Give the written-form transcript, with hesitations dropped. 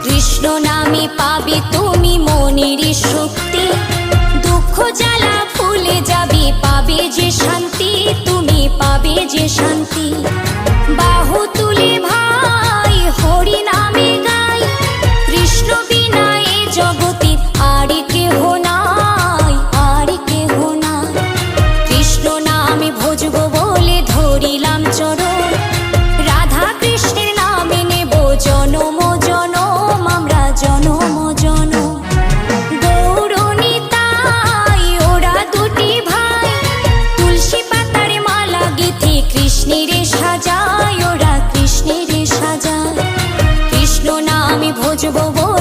কৃষ্ণ নামে পাবে তুমি মনের শক্তি, দুঃখ জ্বালা ভুলে যাবে, পাবে যে শান্তি, তুমি পাবে যে শান্তি। বাহু তুলে ভাই হরি নামে গাই, কৃষ্ণ বিনা এ জগতে আর কেহ নাই, আর কেহ নাই। কৃষ্ণ নামে ভজব বলে ধরিলাম চরণ, রাধা কৃষ্ণের নামে নেব জনম জনম, আমরা জনম জনম। গৌর নিতাই ওরা দুটি ভাই, তুলসী পাতার মালা গেঁথে কৃষ্ণের সাজায়, ওরা কৃষ্ণের সাজায়। কৃষ্ণ নামে ভজব বলে